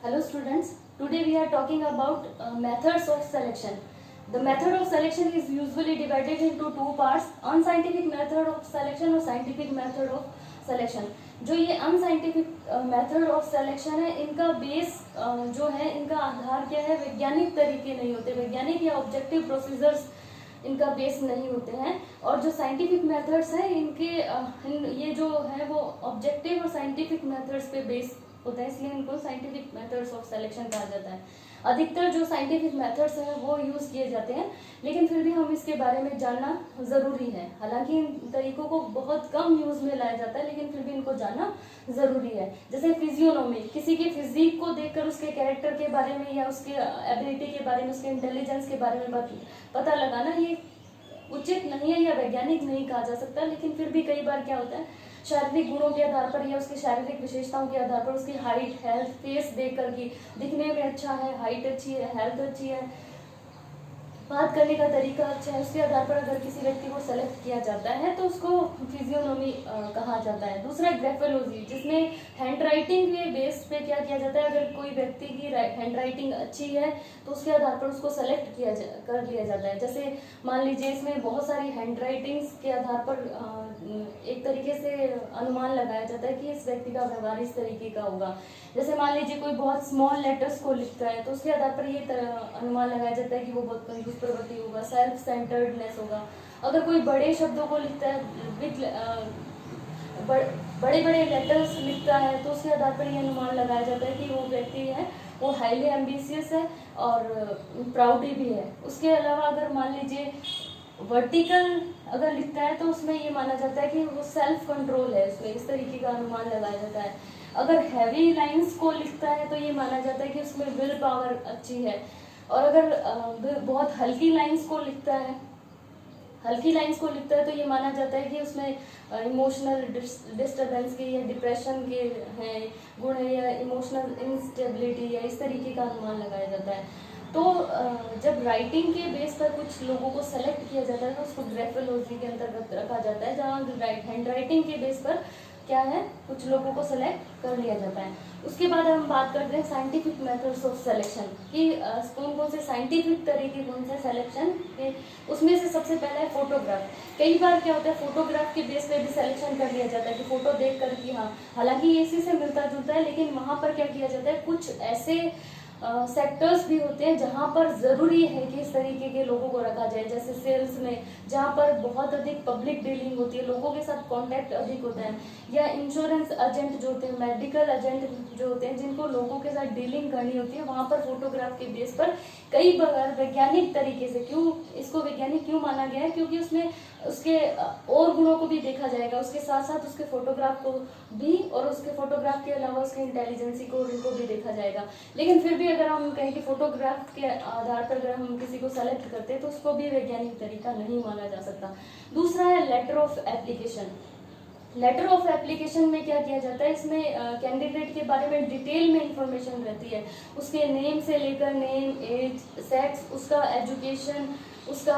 Hello students, today we are talking about methods of selection. The method of selection is usually divided into two parts, unscientific method of selection और scientific method of selection. जो ये unscientific method of selection है, इनका base जो है, इनका आधार क्या है, वैज्ञानिक तरीके नहीं होते, वैज्ञानिक या ऑब्जेक्टिव प्रोसीजर्स इनका बेस नहीं होते हैं। और जो साइंटिफिक मेथड्स हैं इनके ये जो है वो ऑब्जेक्टिव और साइंटिफिक मेथड्स पे बेस होता है, इसलिए इनको साइंटिफिक मेथड्स ऑफ सिलेक्शन कहा जाता है। अधिकतर जो साइंटिफिक मेथड्स हैं वो यूज़ किए जाते हैं, लेकिन फिर भी हम इसके बारे में जानना ज़रूरी है। हालांकि इन तरीकों को बहुत कम यूज़ में लाया जाता है, लेकिन फिर भी इनको जानना ज़रूरी है। जैसे फिजियोनॉमी, किसी की फिजिक को देखकर उसके कैरेक्टर के बारे में या उसके एबिलिटी के बारे में, उसके इंटेलिजेंस के बारे में पता लगाना, ये उचित नहीं है या वैज्ञानिक नहीं कहा जा सकता। लेकिन फिर भी कई बार क्या होता है, शारीरिक गुणों के आधार पर या उसकी शारीरिक विशेषताओं के आधार पर, उसकी हाइट, हेल्थ, फेस देख कर कि दिखने में अच्छा है, हाइट अच्छी है, हेल्थ अच्छी है, बात करने का तरीका अच्छा है, उसके आधार पर अगर किसी व्यक्ति को सेलेक्ट किया जाता है तो उसको फिजियोनॉमी कहा जाता है। दूसरा ग्राफोलॉजी, जिसमें हैंड राइटिंग के बेस पे क्या किया जाता है, अगर कोई व्यक्ति की हैंड राइटिंग अच्छी है तो उसके आधार पर उसको सेलेक्ट कर लिया जाता है। जैसे मान लीजिए इसमें बहुत सारी हैंड राइटिंग्स के आधार पर एक तरीके से अनुमान लगाया जाता है कि इस व्यक्ति का व्यवहार इस तरीके का होगा। जैसे मान लीजिए कोई बहुत स्मॉल लेटर्स को लिखता है तो उसके आधार पर ये अनुमान लगाया जाता है कि वो बहुत कंजूस प्रवृत्ति होगा, सेल्फ सेंटर्डनेस होगा। अगर कोई बड़े शब्दों को लिखता है, बड़े बड़े लेटर्स लिखता है तो उसके आधार पर ये अनुमान लगाया जाता है कि वो व्यक्ति है वो हाईली एम्बिशियस है और प्राउडी भी है। उसके अलावा अगर मान लीजिए वर्टिकल अगर लिखता है तो उसमें ये माना जाता है कि वो सेल्फ कंट्रोल है, उसमें इस तरीके का अनुमान लगाया जाता है। अगर हैवी लाइंस को लिखता है तो ये माना जाता है कि उसमें विल पावर अच्छी है। और अगर बहुत हल्की लाइंस को लिखता है तो ये माना जाता है कि उसमें इमोशनल डिस्टर्बेंस के या डिप्रेशन के हैं गुण है, या इमोशनल इंस्टेबिलिटी या इस तरीके का अनुमान लगाया जाता है। तो जब राइटिंग के बेस पर कुछ लोगों को सेलेक्ट किया जाता है तो उसको ग्राफोलॉजी के अंतर्गत रखा जाता है, जहाँ हैंड राइटिंग के बेस पर क्या है, कुछ लोगों को सेलेक्ट कर लिया जाता है। उसके बाद हम बात करते हैं साइंटिफिक मेथड्स ऑफ सिलेक्शन कि कौन कौन से साइंटिफिक तरीके कौन से सिलेक्शन के। उसमें से सबसे पहला है फोटोग्राफ। कई बार क्या होता है, फोटोग्राफ के बेस पे भी सिलेक्शन कर लिया जाता है कि फोटो देख कर कि हाँ, हालांकि ये इसी से मिलता जुलता है, लेकिन वहाँ पर क्या किया जाता है, कुछ ऐसे सेक्टर्स भी होते हैं जहाँ पर ज़रूरी है कि इस तरीके के लोगों को रखा जाए। जैसे सेल्स में, जहाँ पर बहुत अधिक पब्लिक डीलिंग होती है, लोगों के साथ कांटेक्ट अधिक होता है, या इंश्योरेंस एजेंट जो होते हैं, मेडिकल एजेंट जो होते हैं, जिनको लोगों के साथ डीलिंग करनी होती है, वहाँ पर फोटोग्राफ के बेस पर कई बार वैज्ञानिक तरीके से, क्यों इसको वैज्ञानिक क्यों माना गया है, क्योंकि उसमें उसके और गुणों को भी देखा जाएगा, उसके साथ साथ उसके फोटोग्राफ को भी, और उसके फोटोग्राफ के अलावा उसके इंटेलिजेंसी को, उनको भी देखा जाएगा। लेकिन फिर भी अगर हम कहें कि फोटोग्राफ के आधार पर अगर हम किसी को सेलेक्ट करते हैं तो उसको भी वैज्ञानिक तरीका नहीं माना जा सकता। दूसरा है letter of application. Letter of application में क्या किया जाता है, इसमें कैंडिडेट के बारे में डिटेल में इंफॉर्मेशन रहती है, उसके नेम से लेकर नेम, एज, सेक्स, उसका एजुकेशन, उसका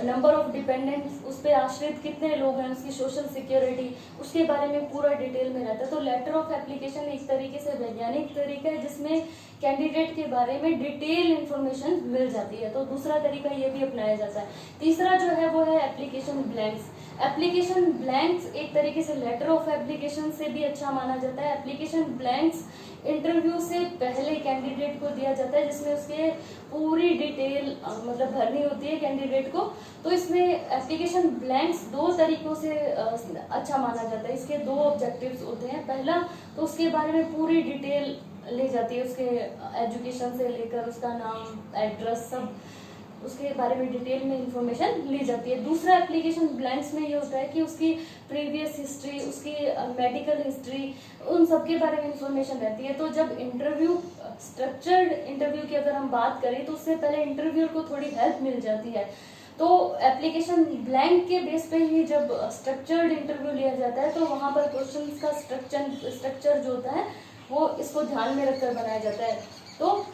नंबर ऑफ डिपेंडेंट्स, उस पर आश्रित कितने लोग हैं, उसकी सोशल सिक्योरिटी, उसके बारे में पूरा डिटेल में रहता है। तो लेटर ऑफ एप्लीकेशन एक तरीके से वैज्ञानिक तरीका है जिसमें कैंडिडेट के बारे में डिटेल इंफॉर्मेशन मिल जाती है। तो दूसरा तरीका ये भी अपनाया जाता है। तीसरा जो है वो है एप्लीकेशन ब्लैंक्स। एप्लीकेशन ब्लैंक्स एक तरीके से लेटर ऑफ एप्लीकेशन से भी अच्छा माना जाता है। एप्लीकेशन ब्लैंक्स इंटरव्यू से पहले कैंडिडेट को दिया जाता है, जिसमें उसके पूरी डिटेल मतलब भरनी होती है कैंडिडेट को। तो इसमें एप्लीकेशन ब्लैंक्स दो तरीकों से अच्छा माना जाता है। इसके दो ऑब्जेक्टिव्स होते हैं। पहला तो उसके बारे में पूरी डिटेल ली जाती है, उसके एजुकेशन से लेकर उसका नाम, एड्रेस, सब उसके बारे में डिटेल में इंफॉर्मेशन ली जाती है। दूसरा एप्लीकेशन ब्लैंक्स में ये होता है कि उसकी प्रीवियस हिस्ट्री, उसकी मेडिकल हिस्ट्री, उन सब के बारे में इंफॉर्मेशन रहती है। तो जब इंटरव्यू, स्ट्रक्चर्ड इंटरव्यू की अगर हम बात करें तो उससे पहले इंटरव्यूअर को थोड़ी हेल्प मिल जाती है। तो एप्लीकेशन ब्लैंक के बेस पे ही जब स्ट्रक्चर्ड इंटरव्यू लिया जाता है तो वहाँ पर क्वेश्चंस का स्ट्रक्चर जो होता है वो इसको ध्यान में रखकर बनाया जाता है। तो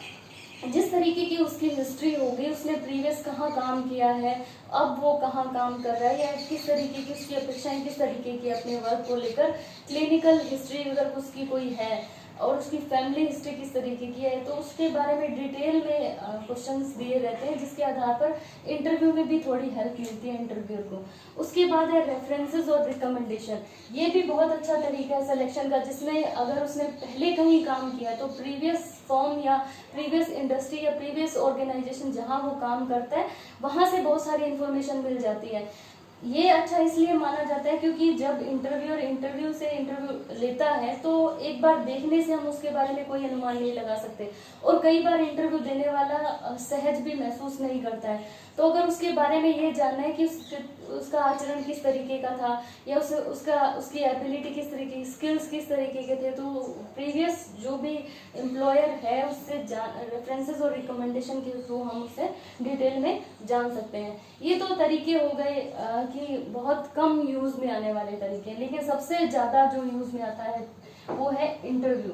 जिस तरीके की उसकी हिस्ट्री होगी, उसने प्रीवियस कहाँ काम किया है, अब वो कहाँ काम कर रहा है, या किस तरीके की उसकी अपेक्षाएं किस तरीके की अपने वर्क को लेकर, क्लिनिकल हिस्ट्री अगर उसकी कोई है, और उसकी फैमिली हिस्ट्री किस तरीके की है, तो उसके बारे में डिटेल में क्वेश्चंस दिए रहते हैं, जिसके आधार पर इंटरव्यू में भी थोड़ी हेल्प मिलती है इंटरव्यूअर को। उसके बाद है रेफरेंसेस और रिकमेंडेशन। ये भी बहुत अच्छा तरीका है सिलेक्शन का, जिसमें अगर उसने पहले कहीं काम किया तो प्रीवियस फॉर्म या प्रीवियस इंडस्ट्री या प्रीवियस ऑर्गेनाइजेशन जहाँ वो काम करता है वहाँ से बहुत सारी इन्फॉर्मेशन मिल जाती है। ये अच्छा इसलिए माना जाता है क्योंकि जब इंटरव्यूअर इंटरव्यू से इंटरव्यू लेता है तो एक बार देखने से हम उसके बारे में कोई अनुमान नहीं लगा सकते, और कई बार इंटरव्यू देने वाला सहज भी महसूस नहीं करता है। तो अगर उसके बारे में ये जानना है कि उसका आचरण किस तरीके का था, या उसकी एबिलिटी किस तरीके, स्किल्स किस तरीके के थे, तो प्रीवियस जो भी एम्प्लॉयर है उससे रेफरेंसेस और रिकमेंडेशन के थ्रू हम उससे डिटेल में जान सकते हैं। ये तो तरीके हो गए कि बहुत कम यूज में आने वाले तरीके, लेकिन सबसे ज़्यादा जो यूज में आता है वो है इंटरव्यू।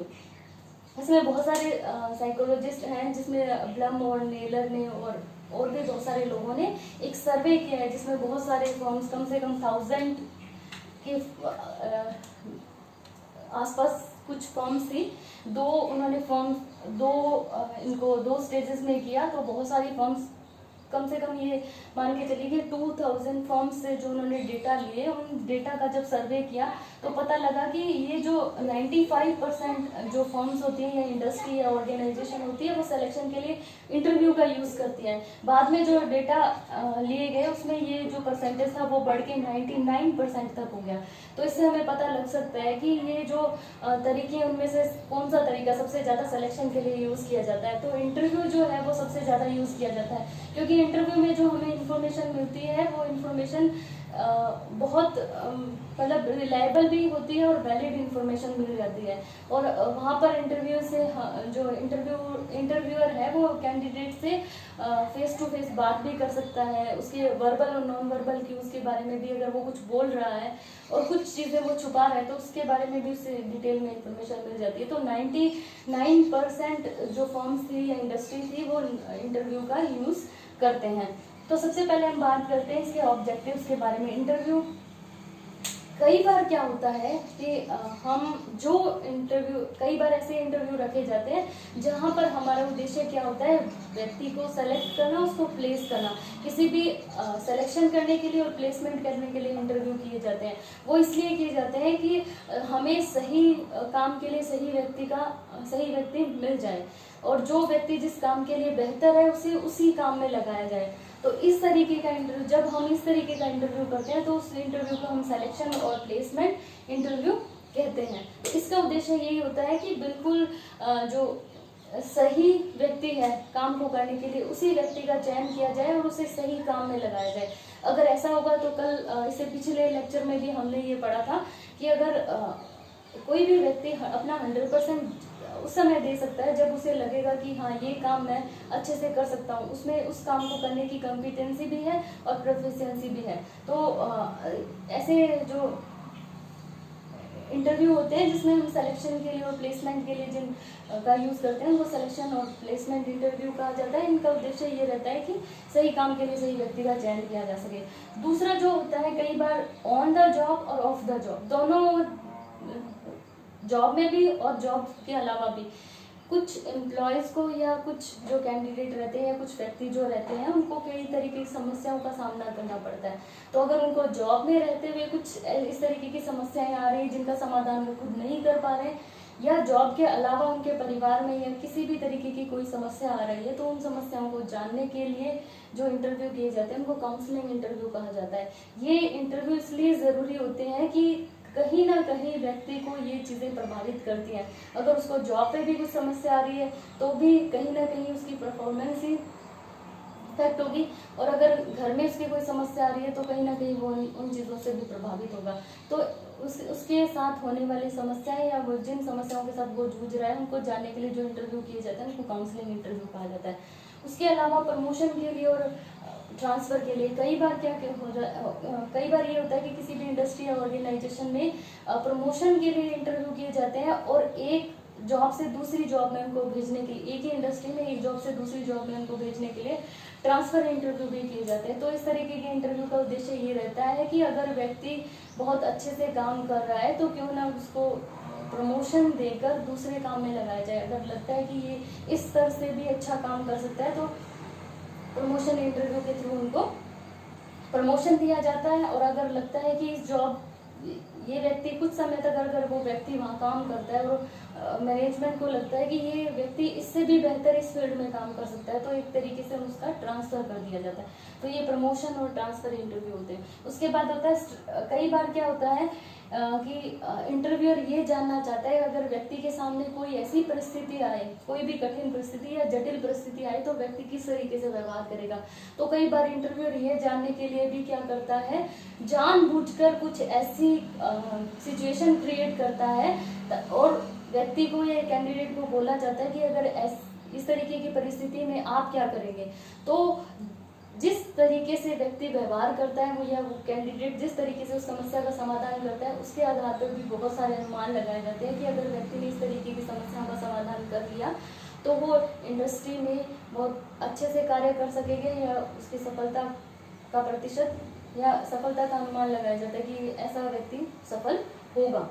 इसमें बहुत सारे साइकोलॉजिस्ट हैं, जिसमें ब्लम और नेलर ने और भी बहुत सारे लोगों ने एक सर्वे किया है, जिसमें बहुत सारे फॉर्म्स, कम से कम 1000 के आसपास कुछ फॉर्म्स थी। इनको दो स्टेजेस में किया, तो बहुत सारी फॉर्म्स, कम से कम ये मान के चलिए कि 2000 फॉर्म्स से जो उन्होंने डेटा लिए, उन डेटा का जब सर्वे किया तो पता लगा कि ये जो 95% जो फॉर्म्स होती हैं या इंडस्ट्री या ऑर्गेनाइजेशन होती है वो सिलेक्शन के लिए इंटरव्यू का यूज़ करती है। बाद में जो डेटा लिए गए उसमें ये जो परसेंटेज था वो बढ़ के 99% तक हो गया। तो इससे हमें पता लग सकता है कि ये जो तरीके, उनमें से कौन सा तरीका सबसे ज़्यादा सिलेक्शन के लिए यूज़ किया जाता है। तो इंटरव्यू जो है वो सबसे ज़्यादा यूज़ किया जाता है, क्योंकि इंटरव्यू में जो हमें इन्फॉर्मेशन मिलती है वो इन्फॉर्मेशन बहुत मतलब रिलायबल भी होती है और वैलिड इन्फॉर्मेशन मिल जाती है। और वहाँ पर इंटरव्यू से जो इंटरव्यूअर है वो कैंडिडेट से फेस टू फेस बात भी कर सकता है, उसके वर्बल और नॉन वर्बल क्यूज के बारे में भी, अगर वो कुछ बोल रहा है और कुछ चीज़ें वो छुपा रहा है तो उसके बारे में भी उससे डिटेल में इन्फॉर्मेशन मिल जाती है। तो 99% जो फर्म्स थी या इंडस्ट्री थी वो इंटरव्यू का यूज़ करते हैं। तो सबसे पहले हम बात करते हैं इसके ऑब्जेक्टिव्स के बारे में। इंटरव्यू, कई बार क्या होता है कि कई बार ऐसे इंटरव्यू रखे जाते हैं जहां पर हमारा उद्देश्य क्या होता है, व्यक्ति को सेलेक्ट करना, उसको प्लेस करना। किसी भी सिलेक्शन करने के लिए और प्लेसमेंट करने के लिए इंटरव्यू किए जाते हैं। वो इसलिए किए जाते हैं कि हमें सही काम के लिए सही व्यक्ति मिल जाए, और जो व्यक्ति जिस काम के लिए बेहतर है उसे उसी काम में लगाया जाए। तो इस तरीके का इंटरव्यू, जब हम इस तरीके का इंटरव्यू करते हैं तो उस इंटरव्यू को हम सिलेक्शन और प्लेसमेंट इंटरव्यू कहते हैं। तो इसका उद्देश्य यही होता है कि बिल्कुल जो सही व्यक्ति है काम को करने के लिए, उसी व्यक्ति का चयन किया जाए और उसे सही काम में लगाया जाए। अगर ऐसा होगा तो कल इससे पिछले लेक्चर में भी हमने ये पढ़ा था कि अगर कोई भी व्यक्ति अपना 100% उस समय दे सकता है जब उसे लगेगा कि हाँ ये काम मैं अच्छे से कर सकता हूँ, उसमें उस काम को करने की कॉम्पिटेंसी भी है और प्रोफिशिएंसी भी है। तो ऐसे जो इंटरव्यू होते हैं जिसमें हम सिलेक्शन के लिए और प्लेसमेंट के लिए जिन का यूज़ करते हैं वो सिलेक्शन और प्लेसमेंट इंटरव्यू कहा जाता है। इनका उद्देश्य ये रहता है कि सही काम के लिए सही व्यक्ति का चयन किया जा सके। दूसरा जो होता है, कई बार ऑन द जॉब और ऑफ द जॉब, दोनों जॉब में भी और जॉब के अलावा भी कुछ एम्प्लॉयज़ को या कुछ जो कैंडिडेट रहते हैं या कुछ व्यक्ति जो रहते हैं उनको कई तरीके की समस्याओं का सामना करना पड़ता है। तो अगर उनको जॉब में रहते हुए कुछ इस तरीके की समस्याएं आ रही जिनका समाधान वो खुद नहीं कर पा रहे, या जॉब के अलावा उनके परिवार में या किसी भी तरीके की कोई समस्या आ रही है, तो उन समस्याओं को जानने के लिए जो इंटरव्यू किए जाते हैं उनको काउंसलिंग इंटरव्यू कहा जाता है। ये इंटरव्यू इसलिए ज़रूरी होते हैं कि कहीं ना कहीं व्यक्ति को ये चीज़ें प्रभावित करती हैं। अगर उसको जॉब पे भी कुछ समस्या आ रही है तो भी कहीं ना कहीं उसकी परफॉर्मेंस ही इफेक्ट होगी, और अगर घर में उसकी कोई समस्या आ रही है तो कहीं ना कहीं वो उन चीज़ों से भी प्रभावित होगा। तो उसके साथ होने वाली समस्याएं या वो जिन समस्याओं के साथ वो जूझ रहा है उनको जानने के लिए जो इंटरव्यू किए जाते हैं उनको काउंसलिंग इंटरव्यू कहा जाता है। उसके अलावा प्रमोशन के लिए और ट्रांसफ़र के लिए कई बार कई बार ये होता है कि किसी भी इंडस्ट्री या ऑर्गेनाइजेशन में प्रमोशन के लिए इंटरव्यू किए जाते हैं, और एक जॉब से दूसरी जॉब में उनको भेजने के लिए, एक ही इंडस्ट्री में एक जॉब से दूसरी जॉब में उनको भेजने के लिए ट्रांसफ़र इंटरव्यू भी किए जाते हैं। तो इस तरीके के इंटरव्यू का उद्देश्य ये रहता है कि अगर व्यक्ति बहुत अच्छे से काम कर रहा है तो क्यों ना उसको प्रमोशन देकर दूसरे काम में लगाया जाए। अगर लगता है कि ये इस स्तर से भी अच्छा काम कर सकता है तो प्रमोशन इंटरव्यू के थ्रू उनको प्रमोशन दिया जाता है। और अगर लगता है कि इस जॉब ये व्यक्ति कुछ समय तक अगर वो व्यक्ति वहाँ काम करता है और मैनेजमेंट को लगता है कि ये व्यक्ति इससे भी बेहतर इस फील्ड में काम कर सकता है तो एक तरीके से उसका ट्रांसफ़र कर दिया जाता है। तो ये प्रमोशन और ट्रांसफ़र इंटरव्यू होते हैं। उसके बाद होता है, कई बार क्या होता है कि इंटरव्यूअर ये जानना चाहता है अगर व्यक्ति के सामने कोई ऐसी परिस्थिति आए, कोई भी कठिन परिस्थिति या जटिल परिस्थिति आए तो व्यक्ति किस तरीके से व्यवहार करेगा। तो कई बार इंटरव्यूअर ये जानने के लिए भी क्या करता है, जानबूझकर कुछ ऐसी सिचुएशन क्रिएट करता है और व्यक्ति को या कैंडिडेट को बोला जाता है कि अगर इस तरीके की परिस्थिति में आप क्या करेंगे। तो जिस तरीके से व्यक्ति व्यवहार करता है वो या वो कैंडिडेट जिस तरीके से उस समस्या का समाधान करता है उसके आधार पर भी बहुत सारे अनुमान लगाए जाते हैं कि अगर व्यक्ति ने इस तरीके की समस्याओं का समाधान कर लिया तो वो इंडस्ट्री में बहुत अच्छे से कार्य कर सकेंगे या उसकी सफलता का प्रतिशत या सफलता का अनुमान लगाया जाता है कि ऐसा व्यक्ति सफल होगा।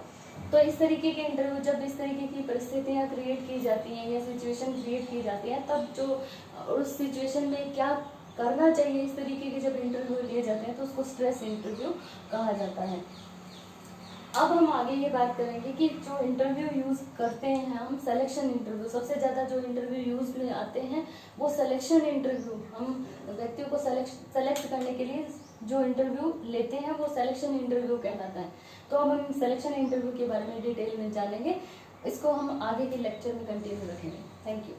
तो इस तरीके के इंटरव्यू जब इस तरीके की परिस्थितियाँ क्रिएट की जाती हैं या सिचुएशन क्रिएट की जाती हैं तब जो उस सिचुएशन में क्या करना चाहिए इस तरीके के जब इंटरव्यू लिए जाते हैं तो उसको स्ट्रेस इंटरव्यू कहा जाता है। अब हम आगे ये बात करेंगे कि जो इंटरव्यू यूज़ करते हैं हम सिलेक्शन इंटरव्यू, सबसे ज़्यादा जो इंटरव्यू यूज़ में आते हैं वो सिलेक्शन इंटरव्यू, हम व्यक्तियों को सेलेक्ट करने के लिए जो इंटरव्यू लेते हैं वो सिलेक्शन इंटरव्यू कहलाता है। तो अब हम सिलेक्शन इंटरव्यू के बारे में डिटेल में जानेंगे, इसको हम आगे के लेक्चर में कंटिन्यू रखेंगे। Thank you.